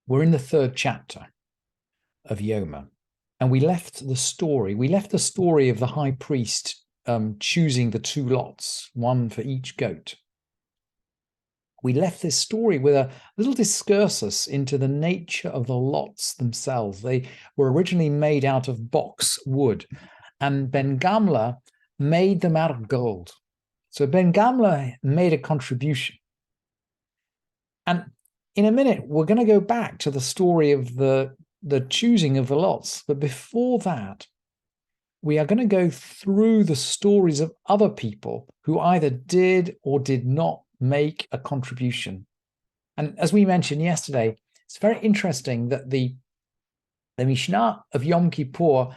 We're in the third chapter of Yoma, and we left the story of the high priest choosing the two lots, one for each goat. We left this story with a little discursus into the nature of the lots themselves. They were originally made out of box wood, and Ben Gamla made them out of gold. So Ben Gamla made a contribution. And in a minute, we're going to go back to the story of the choosing of the lots. But before that, we are going to go through the stories of other people who either did or did not make a contribution. And as we mentioned yesterday, it's very interesting that the Mishnah of Yom Kippur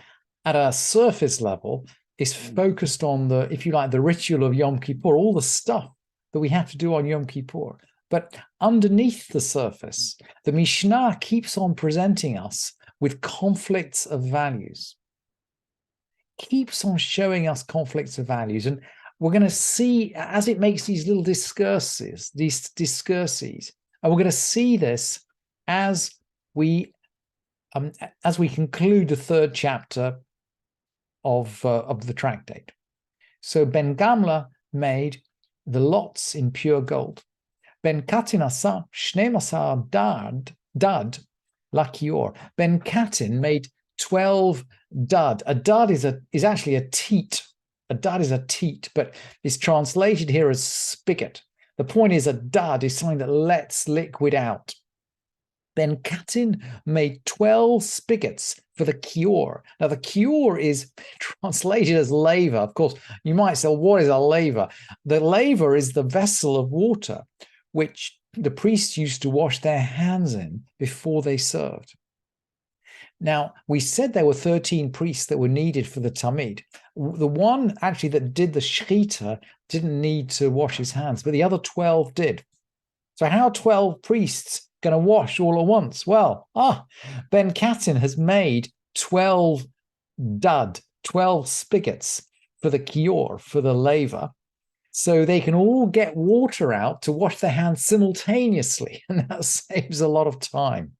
at a surface level is focused on the, if you like, the ritual of Yom Kippur, all the stuff that we have to do on Yom Kippur. But underneath the surface, the Mishnah keeps on presenting us with conflicts of values, keeps on showing us conflicts of values. And we're going to see, as it makes these little discurses, and we're going to see this as we conclude the third chapter of the tractate. So Ben Gamla made the lots in pure gold. Ben Katin asa 12 dad lakior. Ben Katin made 12 dad. A dad is actually a teat. A dad is a teat, but it's translated here as spigot. The point is, a dad is something that lets liquid out. Ben Katin made 12 spigots for the kior. Now, the kior is translated as laver. Of course, you might say, well, what is a laver? The laver is the vessel of water which the priests used to wash their hands in before they served. Now, we said there were 13 priests that were needed for the Tamid. The one actually that did the Shechita didn't need to wash his hands, but the other 12 did. So how are 12 priests going to wash all at once? Well, Ben Katin has made 12 dud, 12 spigots for the kior, for the laver, so they can all get water out to wash their hands simultaneously, and that saves a lot of time.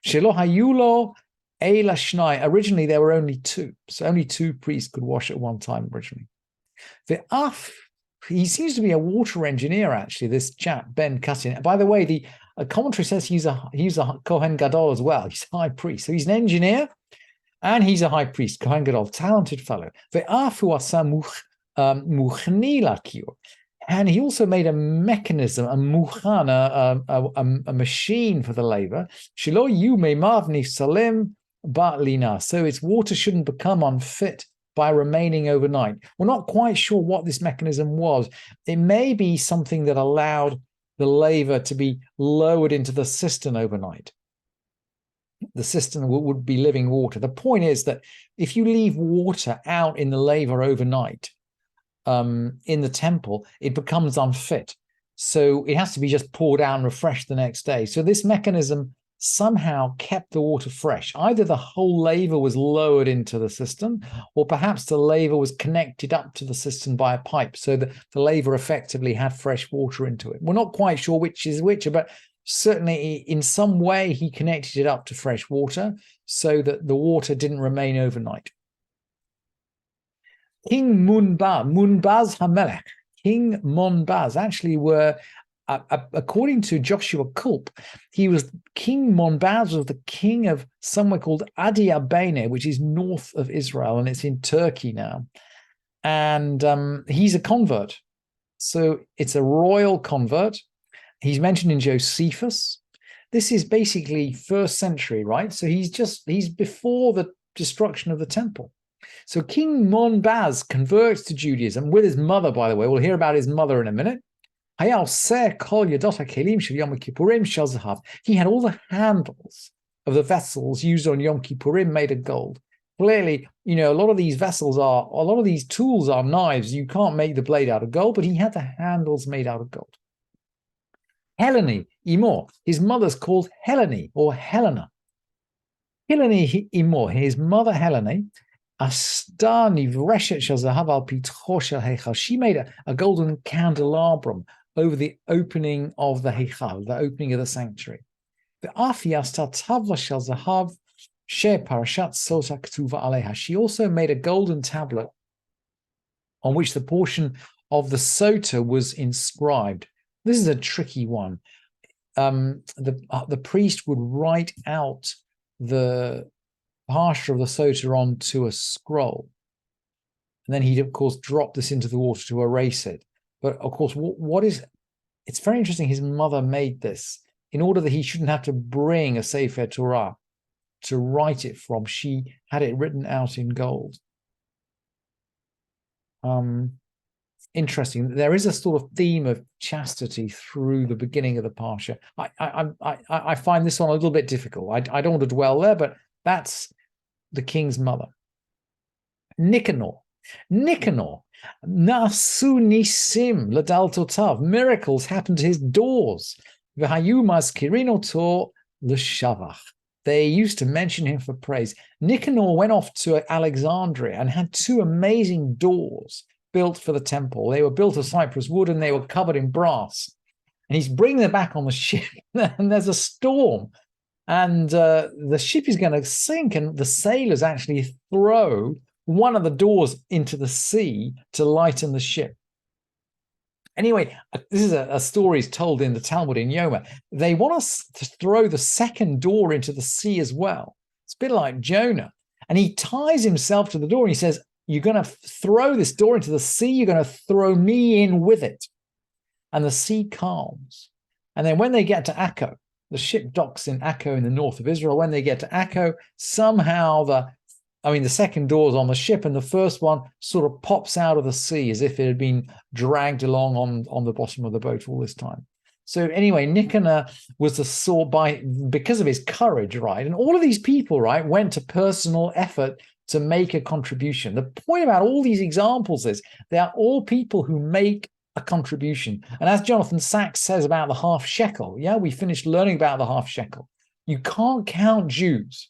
Shelo hayulo ela shnai. Originally, there were only two, so only two priests could wash at one time originally. He seems to be a water engineer, actually, this chap, Ben Katin. By the way, the commentary says he's a Kohen Gadol as well. He's a high priest. So he's an engineer and he's a high priest, Kohen Gadol, talented fellow. And he also made a mechanism, a muchan, a machine for the laver. Shelo yu meimav nifsalim ba'lina. So its water shouldn't become unfit by remaining overnight. We're not quite sure what this mechanism was. It may be something that allowed the laver to be lowered into the cistern overnight. The cistern would be living water. The point is that if you leave water out in the laver overnight, in the temple, it becomes unfit. So it has to be just poured out and refreshed the next day. So this mechanism somehow kept the water fresh. Either the whole laver was lowered into the cistern, or perhaps the laver was connected up to the cistern by a pipe, so that the laver effectively had fresh water into it. We're not quite sure which is which, but certainly in some way he connected it up to fresh water so that the water didn't remain overnight. King Munbaz Hamelech, King Monbaz actually were, according to Joshua Kulp, King Monbaz was the king of somewhere called Adi Abene, which is north of Israel, and it's in Turkey now. And he's a convert. So it's a royal convert. He's mentioned in Josephus. This is basically 1st century, right? So he's before the destruction of the temple. So King Monbaz converts to Judaism with his mother, by the way. We'll hear about his mother in a minute. He had all the handles of the vessels used on Yom Kippurim made of gold. Clearly, a lot of these tools are knives. You can't make the blade out of gold, but he had the handles made out of gold. Helene, Imor, his mother's called Helene or Helena. Helene, Imor, his mother Helene, she made a golden candelabrum over the opening of the Heichal, the opening of the sanctuary. She also made a golden tablet on which the portion of the sota was inscribed. This is a tricky one. The priest would write out the parsha of the sota onto a scroll, and then he'd of course drop this into the water to erase it. But of course, it's very interesting. His mother made this in order that he shouldn't have to bring a Sefer Torah to write it from. She had it written out in gold. Interesting. There is a sort of theme of chastity through the beginning of the parsha. I find this one a little bit difficult. I don't want to dwell there, but that's the king's mother. Nicanor, nasu nisim ladaltotav. Miracles happened to his doors. V'hayu mazkirinoto l'shavach. They used to mention him for praise. Nicanor went off to Alexandria and had two amazing doors built for the temple. They were built of cypress wood and they were covered in brass. And he's bringing them back on the ship, and there's a storm, and the ship is going to sink, and the sailors actually throw one of the doors into the sea to lighten the ship. Anyway, this is a story told in the Talmud in Yoma. They want us to throw the second door into the sea as well. It's a bit like Jonah. And he ties himself to the door and he says, you're going to throw this door into the sea, you're going to throw me in with it. And the sea calms. And then when they get to Akko, the ship docks in Akko in the north of Israel. When they get to Akko, somehow the second door's on the ship and the first one sort of pops out of the sea as if it had been dragged along on the bottom of the boat all this time. So anyway, Nicanor was because of his courage, right? And all of these people, right, went to personal effort to make a contribution. The point about all these examples is they are all people who make a contribution. And as Jonathan Sachs says about the half shekel, we finished learning about the half shekel. You can't count Jews.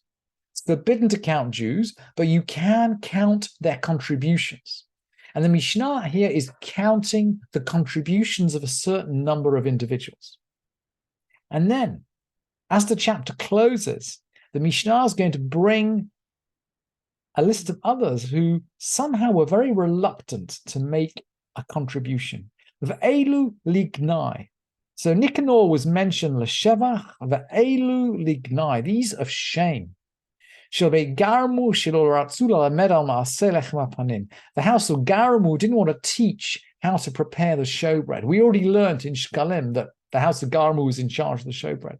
It's forbidden to count Jews, but you can count their contributions. And the Mishnah here is counting the contributions of a certain number of individuals. And then, as the chapter closes, the Mishnah is going to bring a list of others who somehow were very reluctant to make a contribution. V'elu lignai. So Nicanor was mentioned l'shevach, v'elu lignai, these of shame. The house of Garmu didn't want to teach how to prepare the showbread. We already learned in Shkalim that the house of Garmu was in charge of the showbread.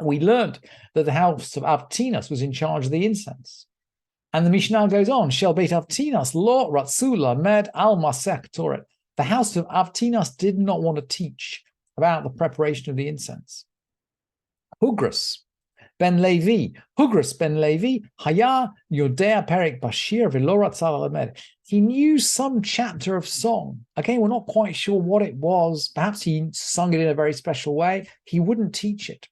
We learned that the house of Avtinas was in charge of the incense. And the Mishnah goes on, Shel Beit Avtinas lo ratzu lamed al masech Torah. The house of Avtinas did not want to teach about the preparation of the incense. Hugras ben Levi, Haya Yodea Perik Bashir Vilorat Salamed. He knew some chapter of song. Again, we're not quite sure what it was. Perhaps he sung it in a very special way. He wouldn't teach it.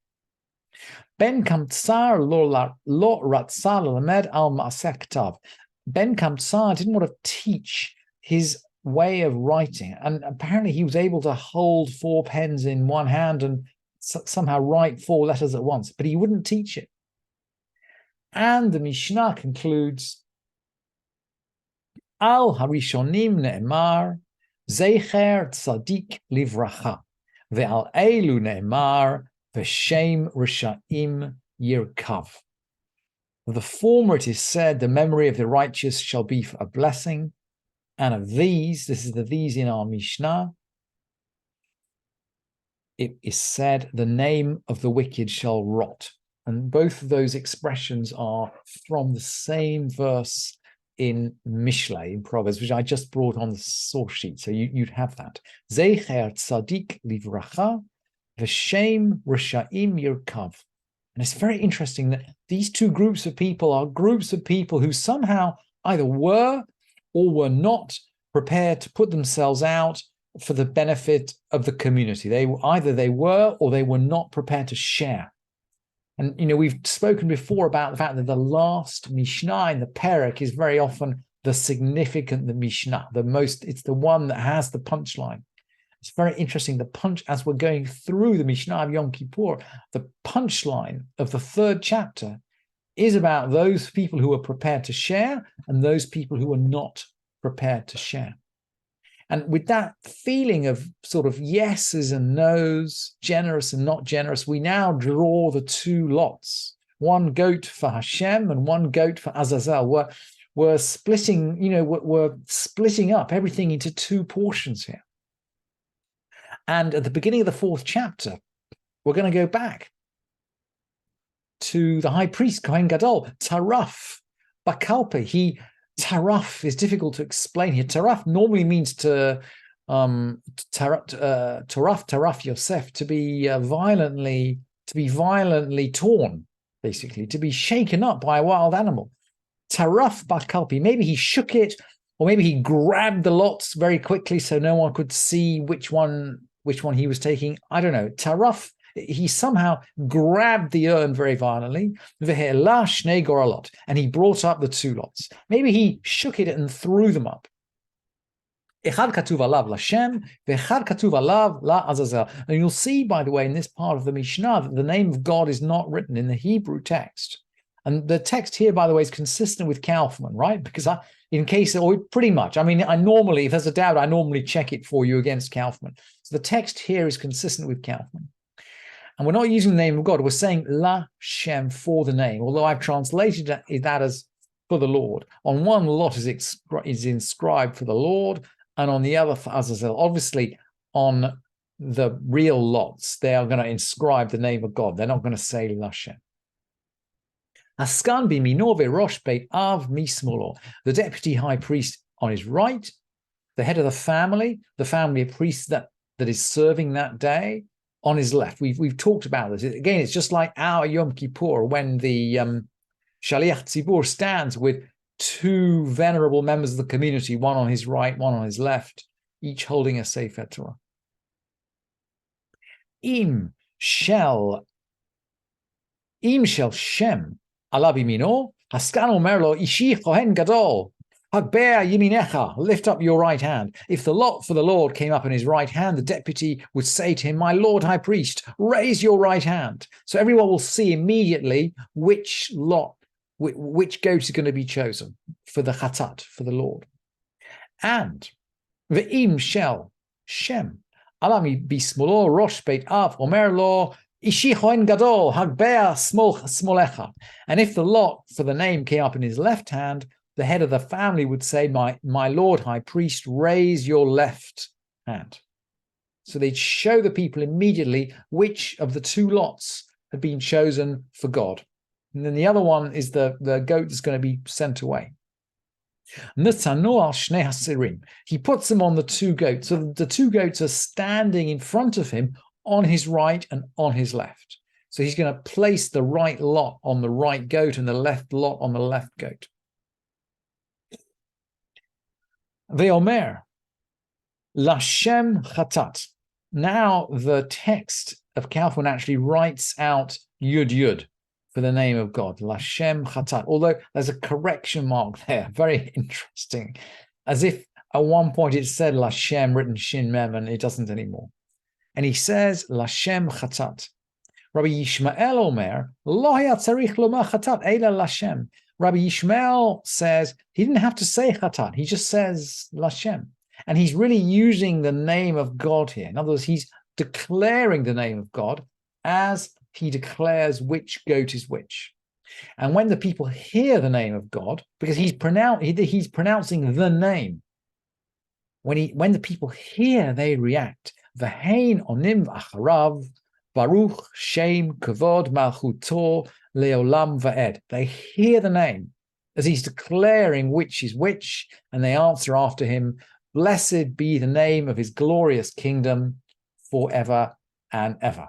Ben Kamtsar lo Ratzal Lamed al Masektav. Ben Kamtsar didn't want to teach his way of writing. And apparently he was able to hold 4 pens in one hand and somehow write 4 letters at once, but he wouldn't teach it. And the Mishnah concludes, Al Harishonim Ne'emar, Zecher Tzadik Livracha, Ve'al Eilu Ne'emar, V'Shem Rishaim Yirkav. Of the former it is said, the memory of the righteous shall be for a blessing, and of these, this is the these in our Mishnah, it is said, the name of the wicked shall rot. And both of those expressions are from the same verse in Mishlei, in Proverbs, which I just brought on the source sheet. So you'd have that. Zecher tzadik livracha, v'shem rishaim yirkav. And it's very interesting that these two groups of people are groups of people who somehow either were or were not prepared to put themselves out for the benefit of the community. They were or they were not prepared to share. And we've spoken before about the fact that the last Mishnah in the Perek is very often the significant the Mishnah, it's the one that has the punchline. It's very interesting. The punch, as we're going through the Mishnah of Yom Kippur, the punchline of the 3rd chapter is about those people who are prepared to share and those people who are not prepared to share. And with that feeling of sort of yeses and nos, generous and not generous, we now draw the 2 lots, 1 goat for Hashem and 1 goat for Azazel. We're splitting, we're splitting up everything into 2 portions here. And at the beginning of the 4th chapter, we're going to go back to the high priest, Kohen Gadol, Taraf, Bakalpe. Taraf is difficult to explain here. Taraf normally means Taraf Yosef, to be violently torn, basically, to be shaken up by a wild animal. Taraf Bakalpe, maybe he shook it, or maybe he grabbed the lots very quickly so no one could see which one he was taking. I don't know. Taraf, he somehow grabbed the urn very violently, and he brought up the 2 lots. Maybe he shook it and threw them up. And you'll see, by the way, in this part of the Mishnah, that the name of God is not written in the Hebrew text. And the text here, by the way, is consistent with Kaufman, right? Because pretty much, I normally, if there's a doubt, I normally check it for you against Kaufman. So the text here is consistent with Kaufman. And we're not using the name of God. We're saying La Shem, for the name, although I've translated that as for the Lord. On one lot is inscribed for the Lord, and on the other for Azazel. Obviously, on the real lots, they are going to inscribe the name of God. They're not going to say La Shem. Askan biminove rosh beit av mismolo, the deputy high priest on his right, the head of the family of priests that is serving that day, on his left. We've talked about this. Again, it's just like our Yom Kippur, when the Shaliach Tzibur stands with 2 venerable members of the community, one on his right, one on his left, each holding a Sefer Torah. Im shel Shem alav yimino, haskan omer lo ishi kohen gadol, Hagber yiminecha, lift up your right hand. If the lot for the Lord came up in his right hand, the deputy would say to him, my Lord high priest, raise your right hand. So everyone will see immediately which goat is going to be chosen for the chatat, for the Lord. And ve'im shel Shem, alami bismolo rosh beit av, omer lo ishi kohen gadol, hagber smolecha. And if the lot for the name came up in his left hand, the head of the family would say, my Lord high priest, raise your left hand. So they'd show the people immediately which of the 2 lots had been chosen for God. And then the other one is the goat that's going to be sent away. He puts them on the 2 goats. So the 2 goats are standing in front of him on his right and on his left. So he's going to place the right lot on the right goat and the left lot on the left goat. Ve'omer, Lashem Chatat. Now the text of Kaufman actually writes out Yud Yud for the name of God, Lashem Chatat. Although there's a correction mark there, very interesting. As if at one point it said Lashem written Shin Mem, and it doesn't anymore. And he says Lashem Chatat. Rabbi Yishmael Omer, Lo haya tzarich lomar Chatat, Eila Lashem. Rabbi Yishmael says he didn't have to say Chatat. He just says Lashem. And he's really using the name of God here. In other words, he's declaring the name of God as he declares which goat is which. And when the people hear the name of God, because he's pronouncing the name, when the people hear, they react. V'hein onim acharav, baruch shem kavod malchuto leolam va'ed. They hear the name as he's declaring which is which, and they answer after him, blessed be the name of his glorious kingdom forever and ever.